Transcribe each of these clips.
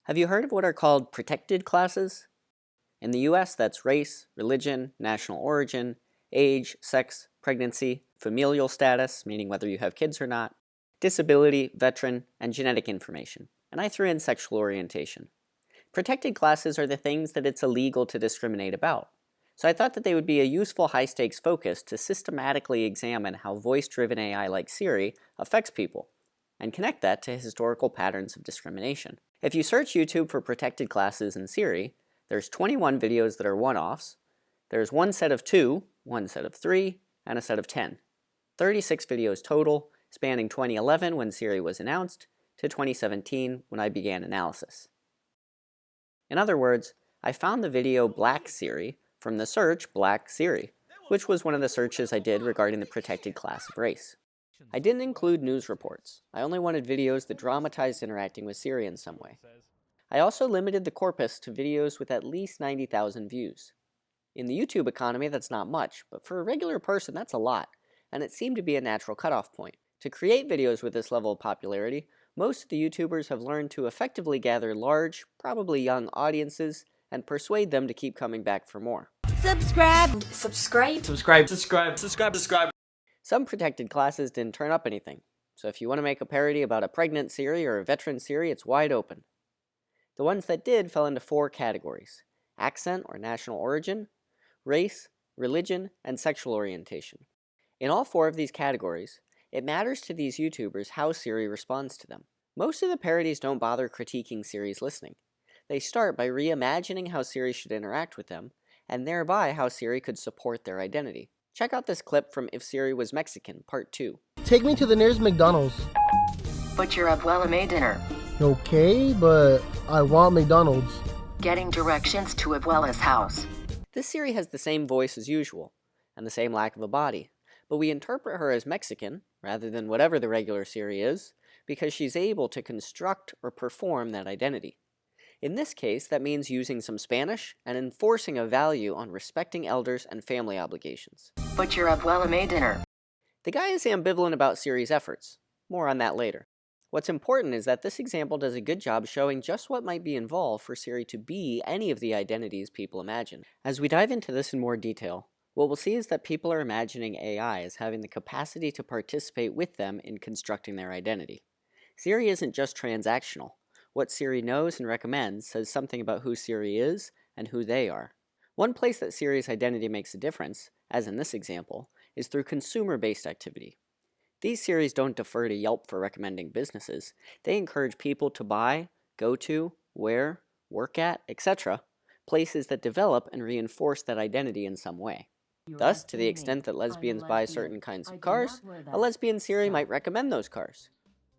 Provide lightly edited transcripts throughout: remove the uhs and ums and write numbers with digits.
Have you heard of what are called protected classes? In the US, that's race, religion, national origin, age, sex, pregnancy, familial status, meaning whether you have kids or not, disability, veteran, and genetic information. And I threw in sexual orientation. Protected classes are the things that it's illegal to discriminate about. So I thought that they would be a useful high-stakes focus to systematically examine how voice-driven AI like Siri affects people, and connect that to historical patterns of discrimination. If you search YouTube for protected classes in Siri, there's 21 videos that are one-offs, there's one set of 2, one set of 3, and a set of 10. 36 videos total, spanning 2011 when Siri was announced, to 2017 when I began analysis. In other words, I found the video Black Siri from the search Black Siri, which was one of the searches I did regarding the protected class of race. I didn't include news reports. I only wanted videos that dramatized interacting with Siri in some way. I also limited the corpus to videos with at least 90,000 views. In the YouTube economy, that's not much, but for a regular person, that's a lot, and it seemed to be a natural cutoff point. To create videos with this level of popularity, most of the YouTubers have learned to effectively gather large, probably young audiences and persuade them to keep coming back for more. Subscribe. Some protected classes didn't turn up anything, so if you want to make a parody about a pregnant Siri or a veteran Siri, it's wide open. The ones that did fell into 4 categories: accent or national origin, race, religion, and sexual orientation. In all 4 of these categories, it matters to these YouTubers how Siri responds to them. Most of the parodies don't bother critiquing Siri's listening. They start by reimagining how Siri should interact with them, and thereby how Siri could support their identity. Check out this clip from If Siri Was Mexican, Part 2. Take me to the nearest McDonald's. But you're Abuela dinner. Okay, but I want McDonald's. Getting directions to Abuela's house. This Siri has the same voice as usual, and the same lack of a body, but we interpret her as Mexican, rather than whatever the regular Siri is, because she's able to construct or perform that identity. In this case, that means using some Spanish and enforcing a value on respecting elders and family obligations. But you're Abuela dinner. The guy is ambivalent about Siri's efforts. More on that later. What's important is that this example does a good job showing just what might be involved for Siri to be any of the identities people imagine. As we dive into this in more detail, what we'll see is that people are imagining AI as having the capacity to participate with them in constructing their identity. Siri isn't just transactional. What Siri knows and recommends says something about who Siri is and who they are. One place that Siri's identity makes a difference, as in this example, is through consumer-based activity. These Siris don't defer to Yelp for recommending businesses. They encourage people to buy, go to, wear, work at, etc., places that develop and reinforce that identity in some way. Thus, to the extent that lesbians buy certain kinds of cars, a lesbian Siri might recommend those cars.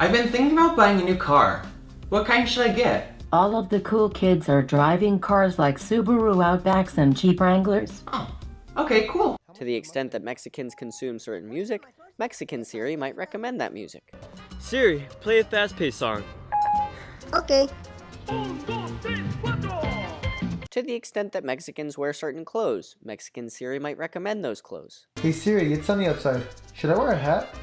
I've been thinking about buying a new car. What kind should I get? All of the cool kids are driving cars like Subaru Outbacks and Jeep Wranglers. Oh, okay, cool. To the extent that Mexicans consume certain music, Mexican Siri might recommend that music. Siri, play a fast-paced song. Okay. To the extent that Mexicans wear certain clothes, Mexican Siri might recommend those clothes. Hey Siri, it's sunny outside. Should I wear a hat?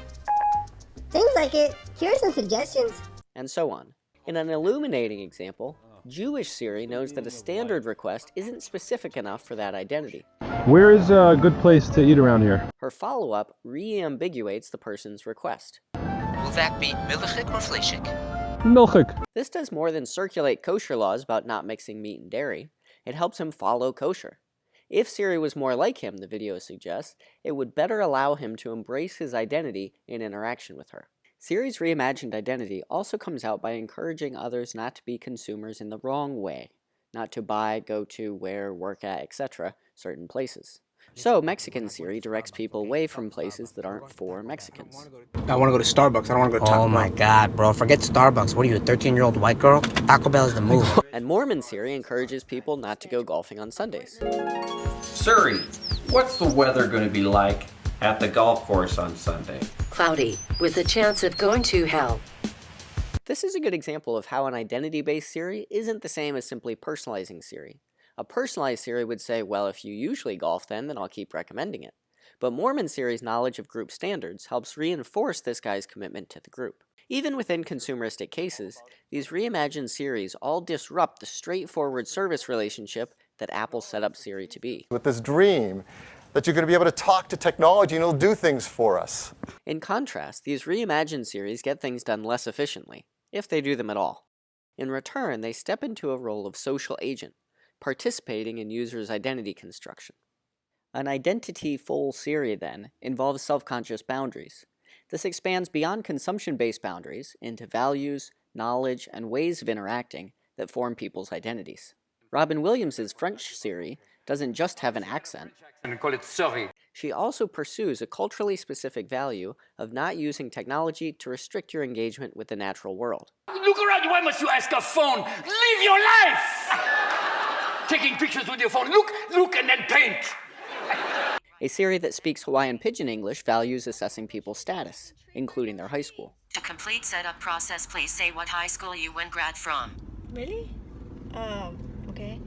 Seems like it. Here are some suggestions. And so on. In an illuminating example, Jewish Siri knows that a standard request isn't specific enough for that identity. Where is a good place to eat around here? Her follow-up re-ambiguates the person's request. Will that be milchik or fleishik? Milchik. This does more than circulate kosher laws about not mixing meat and dairy. It helps him follow kosher. If Siri was more like him, the video suggests, it would better allow him to embrace his identity in interaction with her. Siri's reimagined identity also comes out by encouraging others not to be consumers in the wrong way, not to buy, go to, wear, work at, etc. certain places. So Mexican Siri directs people away from places that aren't for Mexicans. I want to go to Starbucks. I don't want to go to Taco Bell. Oh my god, bro. Forget Starbucks. What are you, a 13-year-old white girl? Taco Bell is the move. And Mormon Siri encourages people not to go golfing on Sundays. Siri, what's the weather going to be like at the golf course on Sunday? Cloudy, with a chance of going to hell. This is a good example of how an identity-based Siri isn't the same as simply personalizing Siri. A personalized Siri would say, well, if you usually golf then I'll keep recommending it. But Mormon Siri's knowledge of group standards helps reinforce this guy's commitment to the group. Even within consumeristic cases, these reimagined Siris all disrupt the straightforward service relationship that Apple set up Siri to be. With this dream that you're going to be able to talk to technology and it'll do things for us. In contrast, these reimagined Siris get things done less efficiently, if they do them at all. In return, they step into a role of social agent, participating in users' identity construction. An identity-full Siri, then, involves self-conscious boundaries. This expands beyond consumption-based boundaries into values, knowledge, and ways of interacting that form people's identities. Robin Williams' French Siri doesn't just have an accent. She also pursues a culturally specific value of not using technology to restrict your engagement with the natural world. Look around you, why must you ask a phone? Live your life! Taking pictures with your phone, look, and then paint! A Siri that speaks Hawaiian Pidgin English values assessing people's status, including their high school. To complete setup process, please say what high school you went grad from. Really? Okay.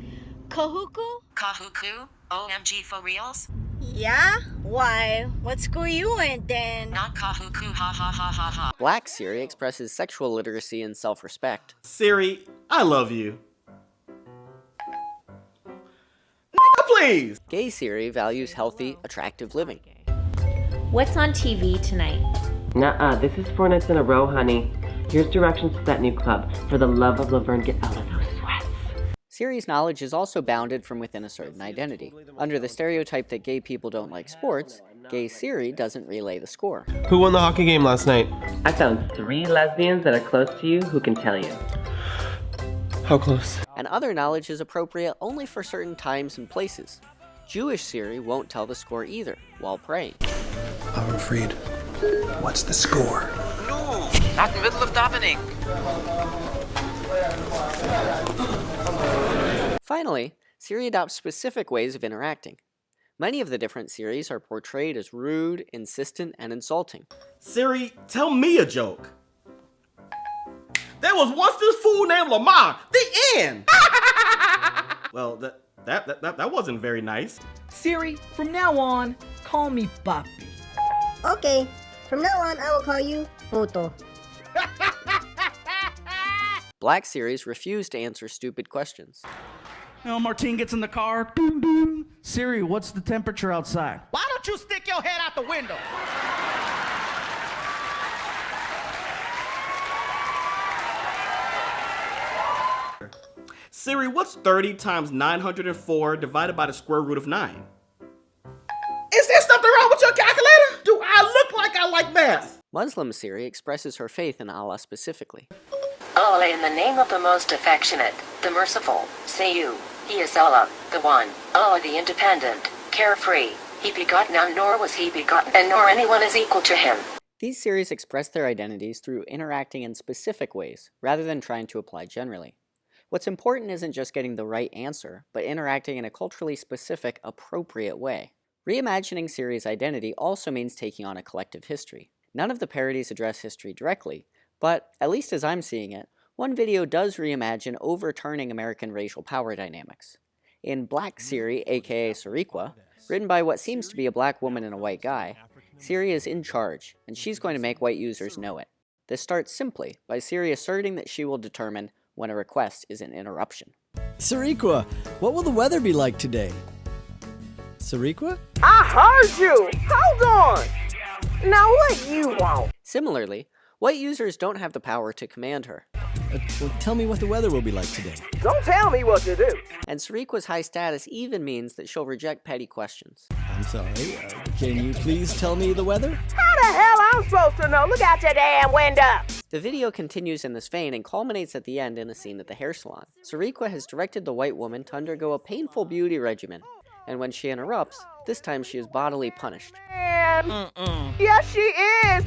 Kahuku? Kahuku? OMG for reals? Yeah? Why? What school you went then? Not Kahuku, ha ha ha ha ha. Black Siri expresses sexual literacy and self-respect. Siri, I love you. Please! Gay Siri values healthy, attractive living. What's on TV tonight? Nuh-uh, this is 4 nights in a row, honey. Here's directions to that new club. For the love of Laverne, get out of those sweats. Siri's knowledge is also bounded from within a certain identity. Under the stereotype that gay people don't like sports, Gay Siri doesn't relay the score. Who won the hockey game last night? I found 3 lesbians that are close to you who can tell you. How close? And other knowledge is appropriate only for certain times and places. Jewish Siri won't tell the score either while praying. I'm afraid. What's the score? No, not in the middle of davening. Finally, Siri adopts specific ways of interacting. Many of the different Siris are portrayed as rude, insistent, and insulting. Siri, tell me a joke. There was once this fool named Lamar. The end. Well, that wasn't very nice. Siri, from now on, call me Papi. Okay, from now on I will call you Puto. Black Siris refuse to answer stupid questions. Martine gets in the car. Doom, doom. Siri, what's the temperature outside? Why don't you stick your head out the window? Siri, what's 30 times 904 divided by the square root of 9? Is there something wrong with your calculator? Do I look like I like math? Muslim Siri expresses her faith in Allah specifically. Allah in the name of the most affectionate, the merciful, say you. He is Allah, the one, Allah the independent, carefree. He begot none, nor was he begotten, and nor anyone is equal to him. These Siris express their identities through interacting in specific ways, rather than trying to apply generally. What's important isn't just getting the right answer, but interacting in a culturally specific, appropriate way. Reimagining Siri's identity also means taking on a collective history. None of the parodies address history directly, but, at least as I'm seeing it, one video does reimagine overturning American racial power dynamics. In Black Siri, aka Sariqua, written by what seems to be a black woman and a white guy, Siri is in charge, and she's going to make white users know it. This starts simply by Siri asserting that she will determine when a request is an interruption. Sariqua, what will the weather be like today? Sariqua? I heard you! Hold on! Now what you want? Similarly, white users don't have the power to command her. Well, tell me what the weather will be like today. Don't tell me what to do. And Sariqua's high status even means that she'll reject petty questions. I'm sorry, can you please tell me the weather? How the hell I'm supposed to know? Look out your damn window! The video continues in this vein and culminates at the end in a scene at the hair salon. Sariqua has directed the white woman to undergo a painful beauty regimen, and when she interrupts, this time she is bodily punished. Yes, she is!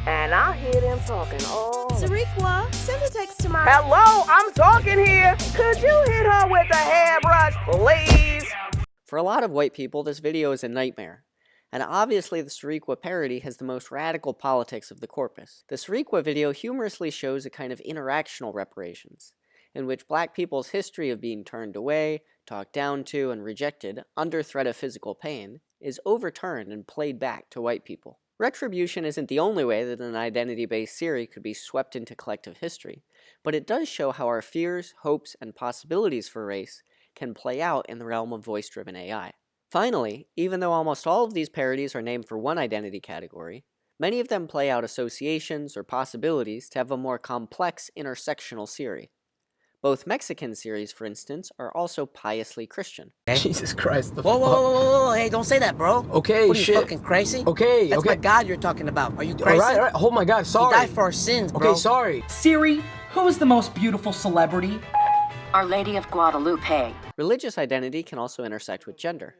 And I hear them talking all. Sariqua, send a text to my... Hello, I'm talking here! Could you hit her with a hairbrush, please? For a lot of white people, this video is a nightmare. And obviously the Sariqua parody has the most radical politics of the corpus. The Sariqua video humorously shows a kind of interactional reparations, in which black people's history of being turned away, talked down to, and rejected under threat of physical pain is overturned and played back to white people. Retribution isn't the only way that an identity-based Siri could be swept into collective history, but it does show how our fears, hopes, and possibilities for race can play out in the realm of voice-driven AI. Finally, even though almost all of these parodies are named for one identity category, many of them play out associations or possibilities to have a more complex intersectional Siri. Both Mexican Siris, for instance, are also piously Christian. Jesus Christ. Whoa, hey, don't say that, bro. Okay, what, are shit. you fucking crazy? Okay, That's okay. my God you're talking about. Are you crazy? All right. Oh my God, sorry. He died for our sins, bro. Okay, sorry. Siri, who is the most beautiful celebrity? Our Lady of Guadalupe. Religious identity can also intersect with gender.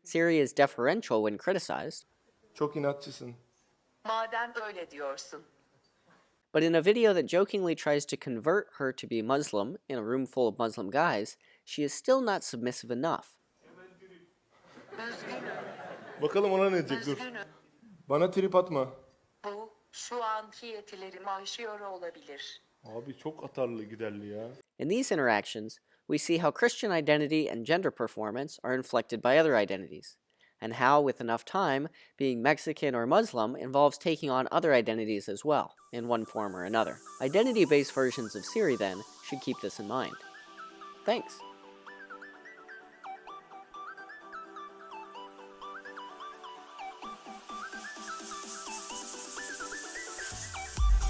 Siri is deferential when criticized. Çok inatçısın. Madem öyle diyorsun. But in a video that jokingly tries to convert her to be Muslim in a room full of Muslim guys, she is still not submissive enough. Bakalım ona ne diyecek, dur. Bana trip atma. Bu şu anki yetilerimi aşıyor olabilir. Abi çok atarlı giderli ya. In these interactions, we see how Christian identity and gender performance are inflected by other identities, and how, with enough time, being Mexican or Muslim involves taking on other identities as well, in one form or another. Identity-based versions of Siri, then, should keep this in mind. Thanks.